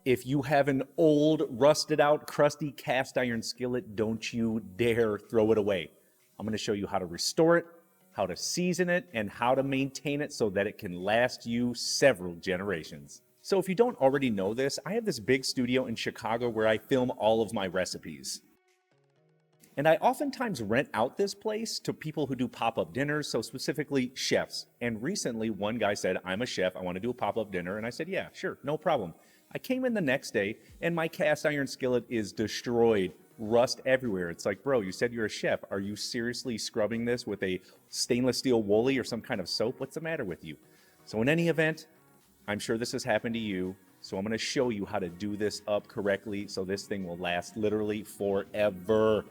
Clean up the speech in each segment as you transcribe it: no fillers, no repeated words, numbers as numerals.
If you have an old, rusted out, crusty cast iron skillet, don't you dare throw it away. I'm going to show you how to restore it, how to season it, and how to maintain it so that it can last you several generations. So if you don't already know this, I have this big studio in Chicago where I film all of my recipes. And I oftentimes rent out this place to people who do pop-up dinners, so specifically chefs. And recently, one guy said, I'm a chef, I want to do a pop-up dinner. And I said, yeah, sure, no problem. I came in the next day, and my cast iron skillet is destroyed, rust everywhere. It's like, bro, you said you're a chef. Are you seriously scrubbing this with a stainless steel Woolly or some kind of soap? What's the matter with you? So in any event, I'm sure this has happened to you. So I'm going to show you how to do this up correctly so this thing will last literally forever.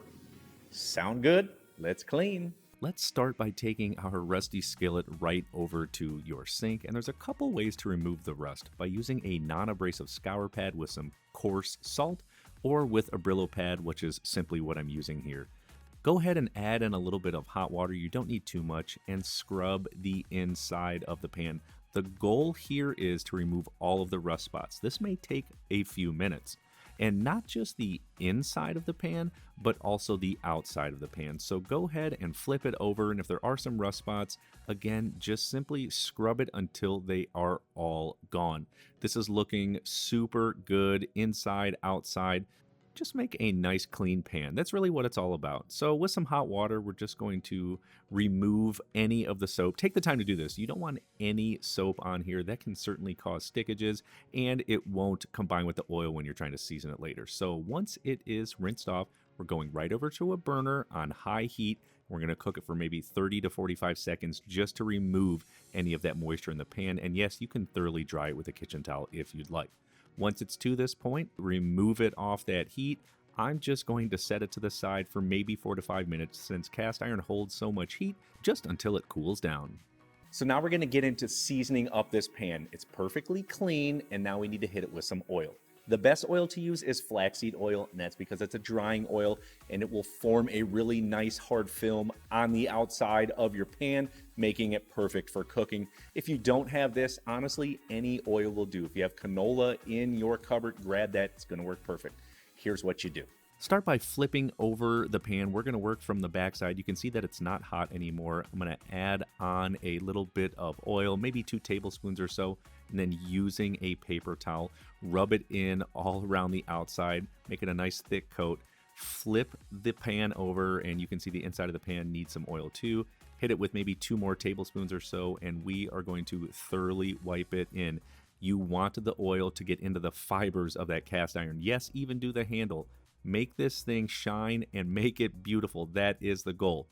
Sound good? Let's clean. Let's start by taking our rusty skillet right over to your sink, and there's a couple ways to remove the rust by using a non-abrasive scour pad with some coarse salt or with a brillo pad, which is simply what I'm using here. Go ahead and add in a little bit of hot water, you don't need too much, and scrub the inside of the pan. The goal here is to remove all of the rust spots. This may take a few minutes. And not just the inside of the pan, but also the outside of the pan. So go ahead and flip it over, and if there are some rust spots, again, just simply scrub it until they are all gone. This is looking super good inside, outside. Just make a nice clean pan. That's really what it's all about. So with some hot water, we're just going to remove any of the soap. Take the time to do this. You don't want any soap on here. That can certainly cause stickages, and it won't combine with the oil when you're trying to season it later. So once it is rinsed off, we're going right over to a burner on high heat. We're going to cook it for maybe 30 to 45 seconds just to remove any of that moisture in the pan. And yes, you can thoroughly dry it with a kitchen towel if you'd like. Once it's to this point, remove it off that heat. I'm just going to set it to the side for maybe 4 to 5 minutes since cast iron holds so much heat, just until it cools down. So now we're going to get into seasoning up this pan. It's perfectly clean, and now we need to hit it with some oil. The best oil to use is flaxseed oil, and that's because it's a drying oil, and it will form a really nice hard film on the outside of your pan, making it perfect for cooking. If you don't have this, honestly, any oil will do. If you have canola in your cupboard, grab that. It's going to work perfect. Here's what you do. Start by flipping over the pan. We're going to work from the backside. You can see that it's not hot anymore. I'm going to add on a little bit of oil, maybe 2 tablespoons or so, and then using a paper towel, rub it in all around the outside, make it a nice thick coat. Flip the pan over, and you can see the inside of the pan needs some oil too. Hit it with maybe 2 more tablespoons or so, and we are going to thoroughly wipe it in. You want the oil to get into the fibers of that cast iron. Yes, even do the handle. Make this thing shine and make it beautiful. That is the goal.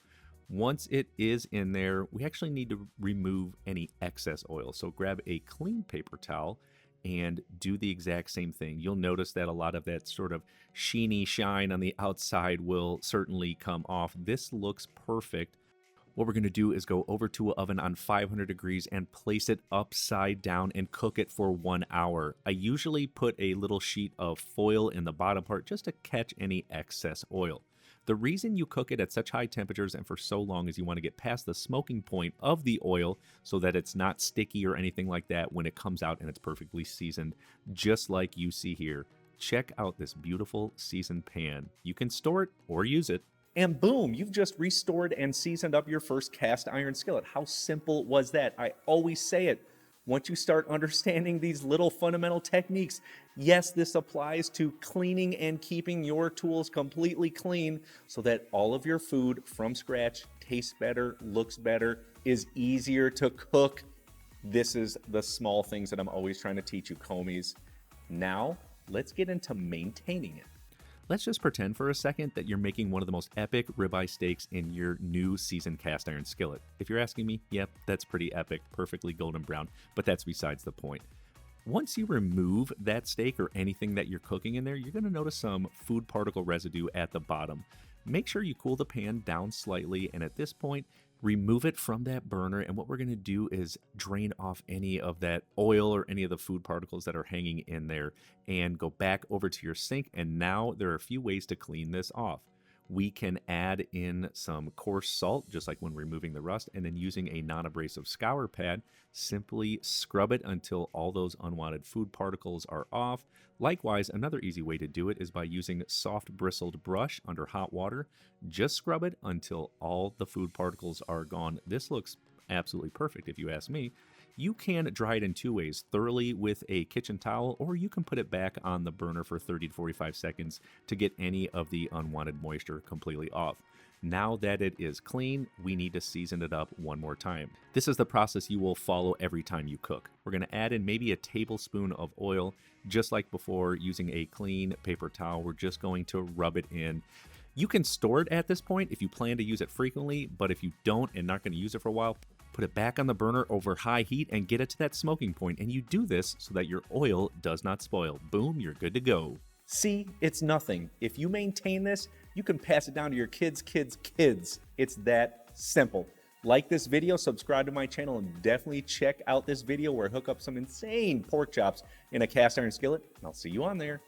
Once it is in there, we actually need to remove any excess oil. So grab a clean paper towel and do the exact same thing. You'll notice that a lot of that sort of sheeny shine on the outside will certainly come off. This looks perfect. What we're going to do is go over to an oven on 500 degrees and place it upside down and cook it for 1 hour. I usually put a little sheet of foil in the bottom part just to catch any excess oil. The reason you cook it at such high temperatures and for so long is you want to get past the smoking point of the oil so that it's not sticky or anything like that when it comes out and it's perfectly seasoned, just like you see here. Check out this beautiful seasoned pan. You can store it or use it. And boom, you've just restored and seasoned up your first cast iron skillet. How simple was that? I always say it. Once you start understanding these little fundamental techniques, yes, this applies to cleaning and keeping your tools completely clean so that all of your food from scratch tastes better, looks better, is easier to cook. This is the small things that I'm always trying to teach you, Comies. Now, let's get into maintaining it. Let's just pretend for a second that you're making one of the most epic ribeye steaks in your new seasoned cast iron skillet. If you're asking me, yep, that's pretty epic, perfectly golden brown, but that's besides the point. Once you remove that steak or anything that you're cooking in there, you're going to notice some food particle residue at the bottom. Make sure you cool the pan down slightly, and at this point, remove it from that burner, and what we're going to do is drain off any of that oil or any of the food particles that are hanging in there and go back over to your sink. And now there are a few ways to clean this off. we can add in some coarse salt, just like when removing the rust, and then using a non-abrasive scour pad, simply scrub it until all those unwanted food particles are off. Likewise, another easy way to do it is by using soft bristled brush under hot water. Just scrub it until all the food particles are gone. This looks absolutely perfect if you ask me. You can dry it in two ways, thoroughly with a kitchen towel, or you can put it back on the burner for 30 to 45 seconds to get any of the unwanted moisture completely off. Now that it is clean, we need to season it up one more time. This is the process you will follow every time you cook. We're going to add in maybe a tablespoon of oil, just like before, using a clean paper towel. We're just going to rub it in. You can store it at this point if you plan to use it frequently, but if you don't and not going to use it for a while, put it back on the burner over high heat and get it to that smoking point. And you do this so that your oil does not spoil. Boom, you're good to go. See, it's nothing. If you maintain this, you can pass it down to your kids' kids' kids. It's that simple. Like this video, subscribe to my channel, and definitely check out this video where I hook up some insane pork chops in a cast iron skillet. And I'll see you on there.